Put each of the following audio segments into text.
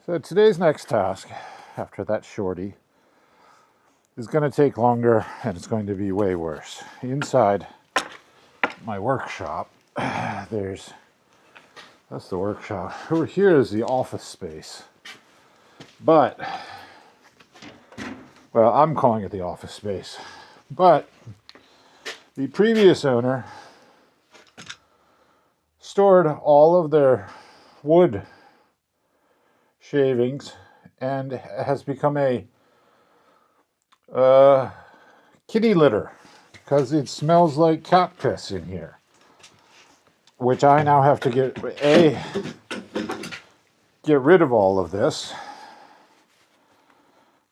So today's next task, after that shorty, is going to take longer and it's going to be way worse. Inside my workshop, that's the workshop. Over here is the office space. But, well, I'm calling it the office space. But the previous owner stored all of their wood shavings and has become a kitty litter because it smells like cat piss in here, which I now have to get rid of all of this,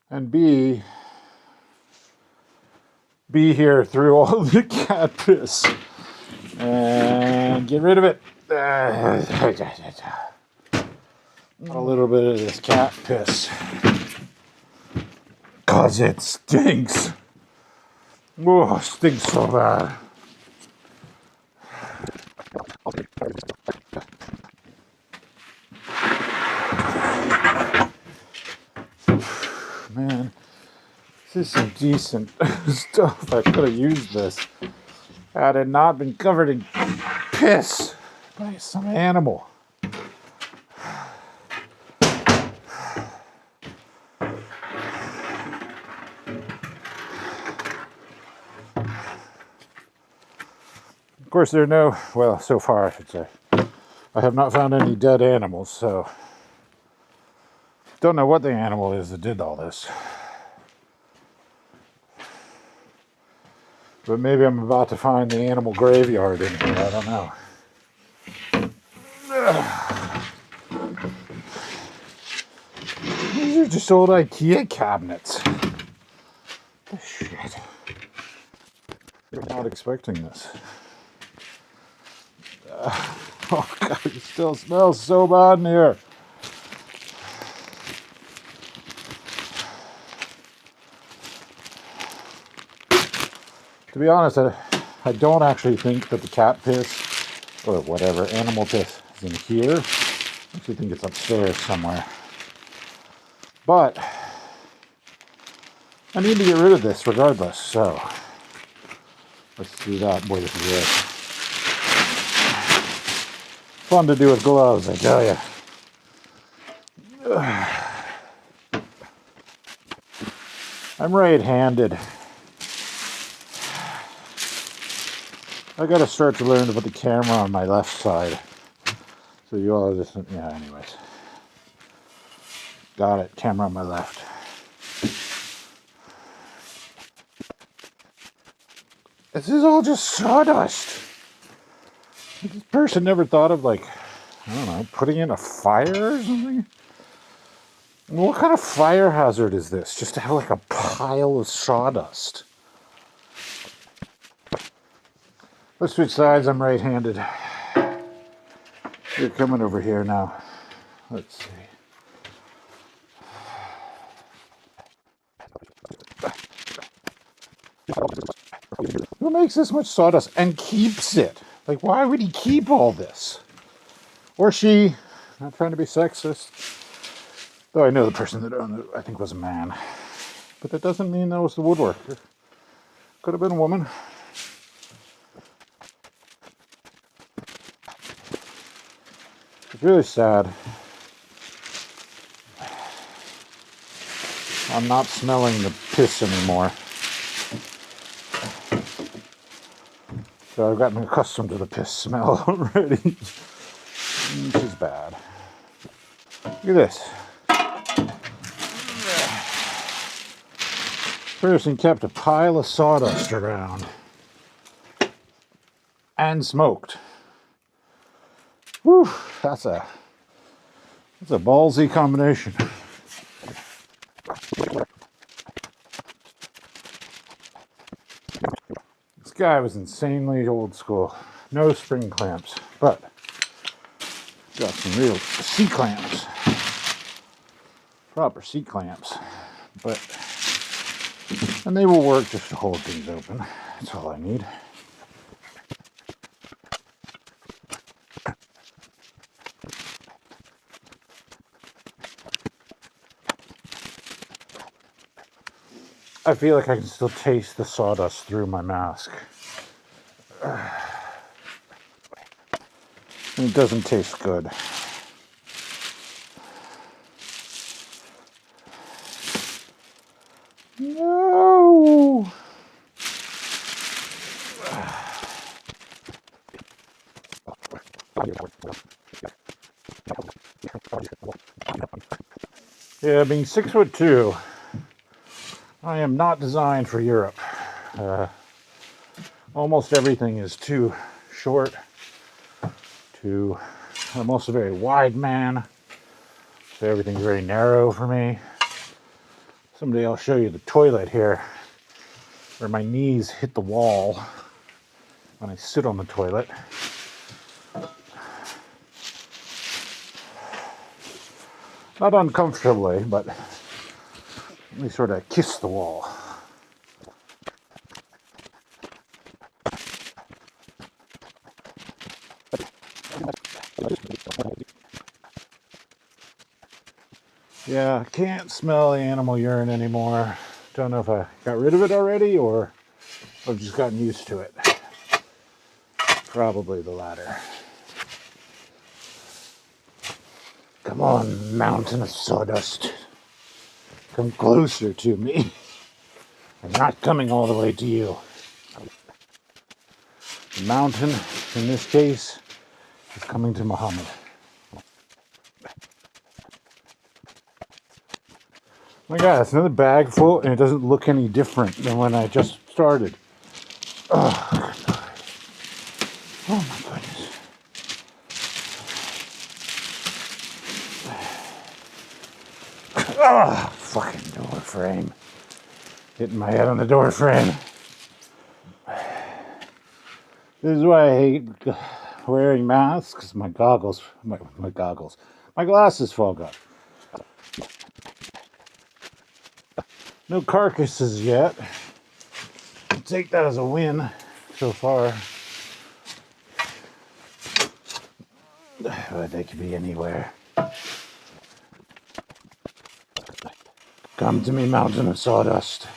and B, be here through all the cat piss and get rid of it. A little bit of this cat piss, cause it stinks. Oh, it stinks so bad. Man, this is some decent stuff. I could have used this had it not been covered in piss by some animal. Of course, there are no, well, so far I should say, I have not found any dead animals, so don't know what the animal is that did all this. But maybe I'm about to find the animal graveyard in here, I don't know. These are just old IKEA cabinets. Shit. I'm not expecting this. Oh God, it still smells so bad in here. To be honest, I don't actually think that the cat piss, or whatever, animal piss is in here. I actually think it's upstairs somewhere. But I need to get rid of this regardless, so let's do that. Boy, this is good. Fun to do with gloves, I tell you. I'm right-handed. I gotta start to learn to put the camera on my left side. So you all just, yeah, anyways. Got it, camera on my left. This is all just sawdust. This person never thought of, like, I don't know, putting in a fire or something? What kind of fire hazard is this? Just to have like a pile of sawdust. Let's switch sides, I'm right-handed. You're coming over here now. Let's see. Who makes this much sawdust and keeps it? Like, why would he keep all this? Or she, not trying to be sexist. Though I know the person that owned it, I think, was a man. But that doesn't mean that was the woodworker. Could have been a woman. It's really sad. I'm not smelling the piss anymore. So I've gotten accustomed to the piss smell already. Which is bad. Look at this. Person kept a pile of sawdust around. And smoked. Whew, that's a ballsy combination. This guy was insanely old school. No spring clamps, but got some real C-clamps. Proper C-clamps. And they will work just to hold things open. That's all I need. I feel like I can still taste the sawdust through my mask. And it doesn't taste good. No! Yeah, being 6'2", I am not designed for Europe. Almost everything is too short. I'm also a very wide man, so everything's very narrow for me. Someday I'll show you the toilet here, where my knees hit the wall when I sit on the toilet. Not uncomfortably, but we sort of kiss the wall. Yeah, I can't smell the animal urine anymore. Don't know if I got rid of it already or I've just gotten used to it. Probably the latter. Come on, mountain of sawdust. Come closer to me. I'm not coming all the way to you. The mountain, in this case, is coming to Muhammad. My God, it's another bag full, and it doesn't look any different than when I just started. Oh, good Lord. Oh my goodness. Oh, fucking door frame. Hitting my head on the door frame. This is why I hate wearing masks. My glasses fog up. No carcasses yet. I'll take that as a win so far. But they could be anywhere. Come to me, mountain of sawdust.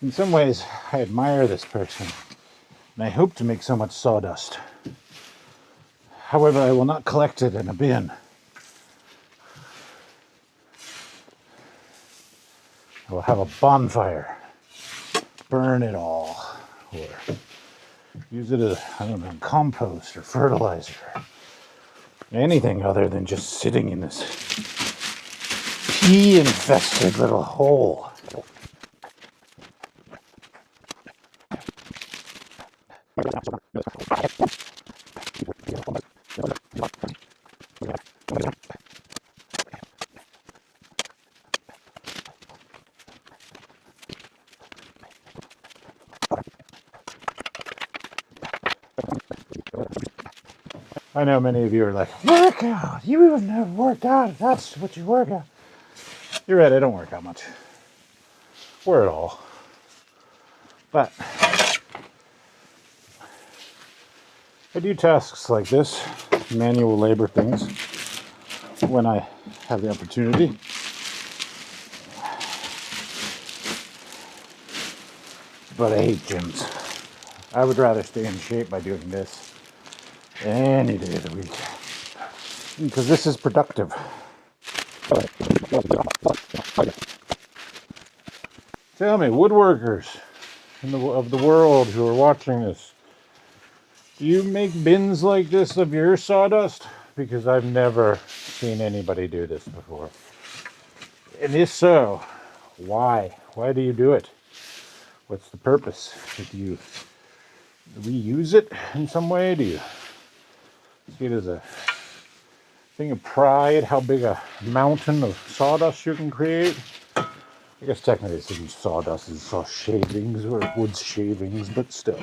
In some ways, I admire this person, and I hope to make so much sawdust. However, I will not collect it in a bin. I will have a bonfire, burn it all, or use it as, I don't know, compost or fertilizer. Anything other than just sitting in this pea-infested little hole. I know many of you are like, work out. You have never worked out. That's what you work out. You're right, I don't work out much. Or at all. But I do tasks like this, manual labor things, when I have the opportunity. But I hate gyms. I would rather stay in shape by doing this any day of the week. Because this is productive. Tell me, woodworkers of the world who are watching this, do you make bins like this of your sawdust? Because I've never seen anybody do this before. And if so, why? Why do you do it? What's the purpose? Do you reuse it in some way? Do you see it as a thing of pride, how big a mountain of sawdust you can create? I guess technically it's isn't sawdust, it's saw shavings or wood shavings, but still.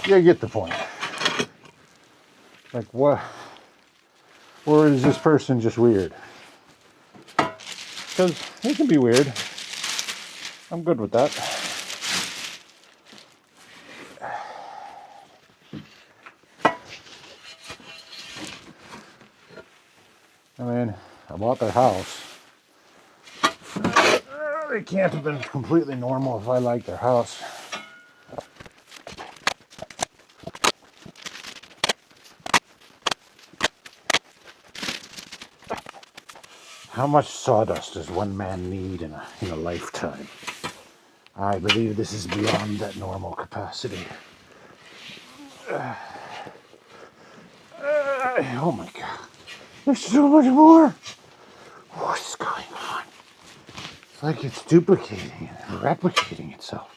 You get the point. Like what? Or is this person just weird? Because they can be weird. I'm good with that. I mean, I bought their house. They can't have been completely normal if I like their house. How much sawdust does one man need in a lifetime? I believe this is beyond that normal capacity. Oh my god. There's so much more. What's going on? It's like it's duplicating and replicating itself.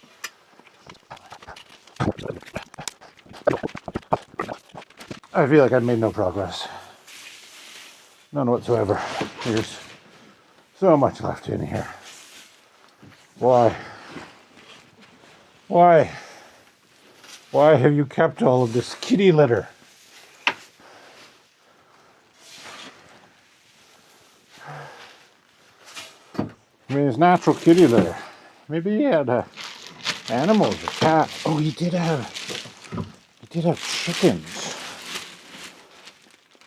I feel like I've made no progress. None whatsoever. There's so much left in here. Why? Why? Why have you kept all of this kitty litter? I mean, it's natural kitty litter. Maybe he had animals, a cat. Oh, he did have chickens.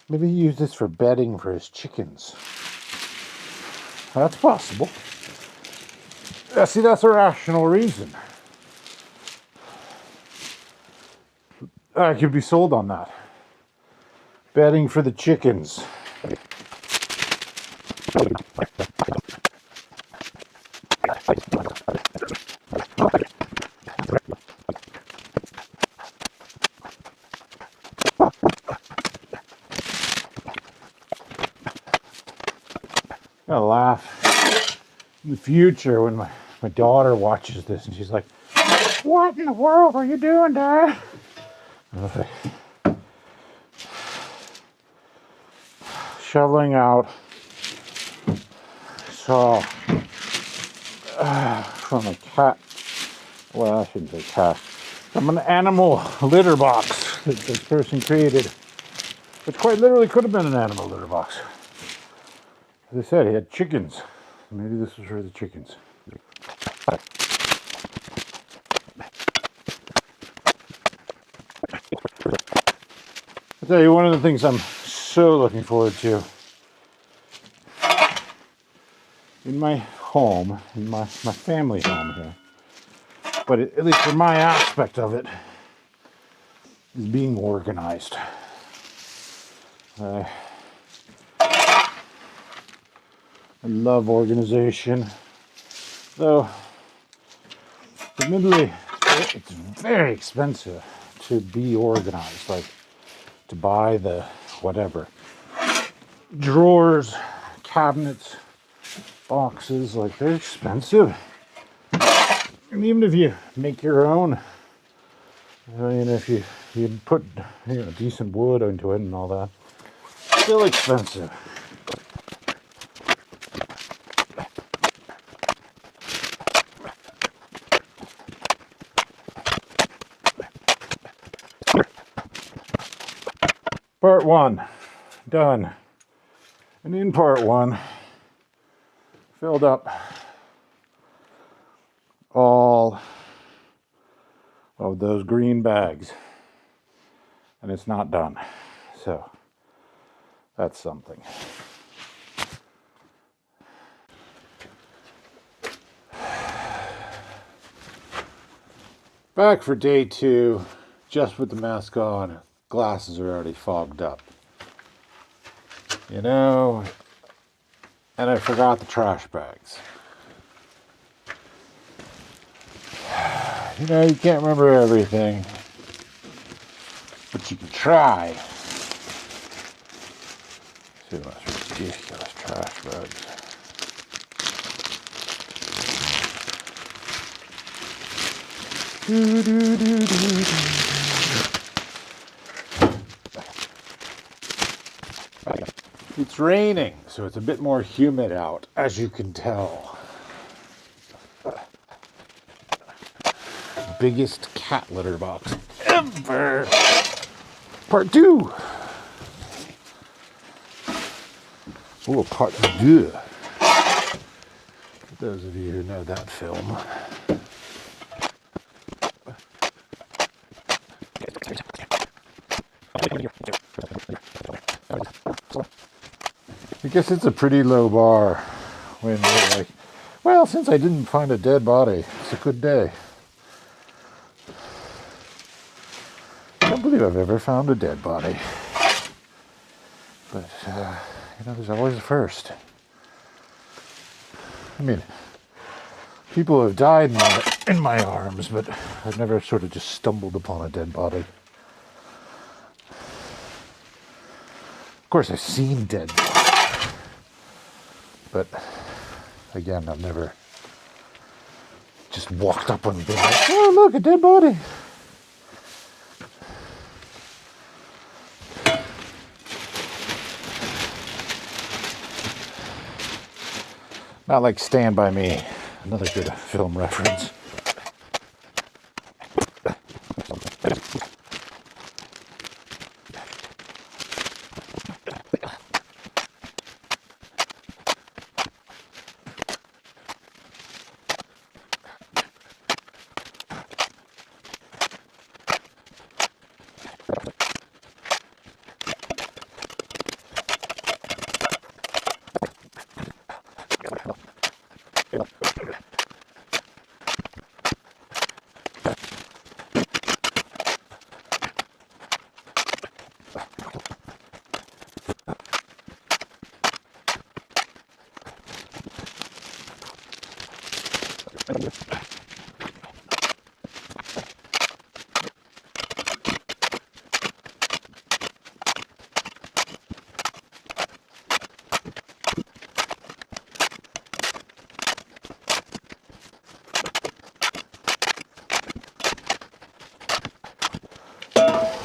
Maybe he used this for bedding for his chickens. That's possible. Yeah, see, that's a rational reason. I could be sold on that. Bedding for the chickens. I'm gonna laugh in the future when my daughter watches this and she's like, "What in the world are you doing, Dad?" Shoveling out saw from a cat. Well, I shouldn't say cat. From an animal litter box that this person created, which quite literally could have been an animal litter box. As I said, he had chickens. Maybe this was for the chickens. I'll tell you, one of the things I'm so looking forward to in my home, in my family home here, but at least for my aspect of it, is being organized. I love organization, though admittedly it's very expensive to be organized, like to buy the whatever drawers, cabinets, boxes, like they're expensive. And even if you make your own, I mean, if you put decent wood into it and all that, it's still expensive. Part 1, done. And in part 1, filled up all of those green bags. And it's not done. So, that's something. Back for day 2, just with the mask on. Glasses are already fogged up. You know, and I forgot the trash bags. You know, you can't remember everything, but you can try. See those ridiculous trash bags. It's raining, so it's a bit more humid out, as you can tell. Biggest cat litter box ever. Part 2. Oh, part 2. For those of you who know that film. guess it's a pretty low bar when you're like, well, since I didn't find a dead body, it's a good day. I don't believe I've ever found a dead body. But, you know, there's always a first. I mean, people have died in my arms, but I've never sort of just stumbled upon a dead body. Of course, I've seen dead bodies. But, again, I've never just walked up and been like, oh, look, a dead body. Not like Stand By Me, another good film reference.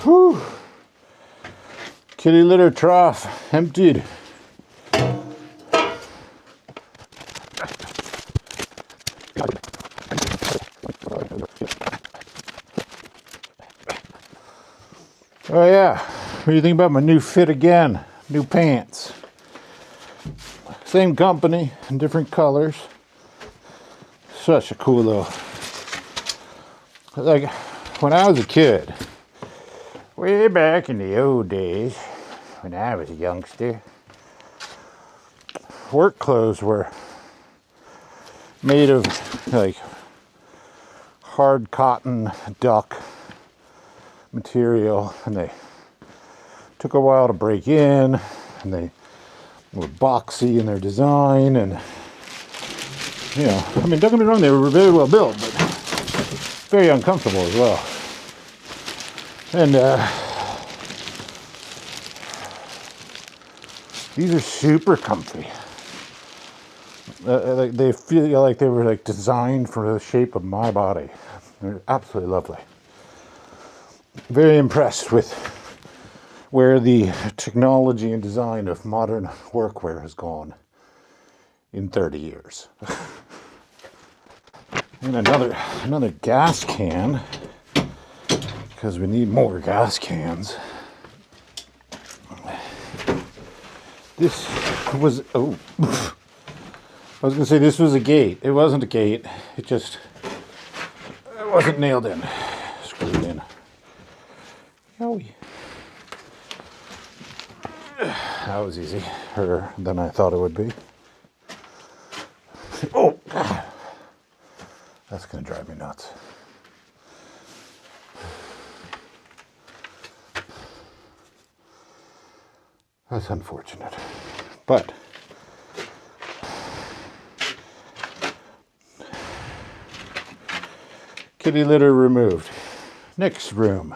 Whew. Kitty litter trough emptied. Oh yeah, what do you think about my new fit again? New pants. Same company, different colors. Such a cool little... Like, when I was a kid, way back in the old days, when I was a youngster, work clothes were made of, like, hard cotton duck material, and they took a while to break in, and they were boxy in their design, and you know, I mean, don't get me wrong, they were very well built, but very uncomfortable as well. And these are super comfy. They feel like they were like designed for the shape of my body. They're absolutely lovely. Very impressed with where the technology and design of modern workwear has gone in 30 years. And another gas can, because we need more gas cans. This was, oh, I was going to say this was a gate. It wasn't a gate. It wasn't nailed in, screwed in. Yowie. That was easier than I thought it would be. Oh, that's going to drive me nuts. That's unfortunate. But kitty litter removed. Next room.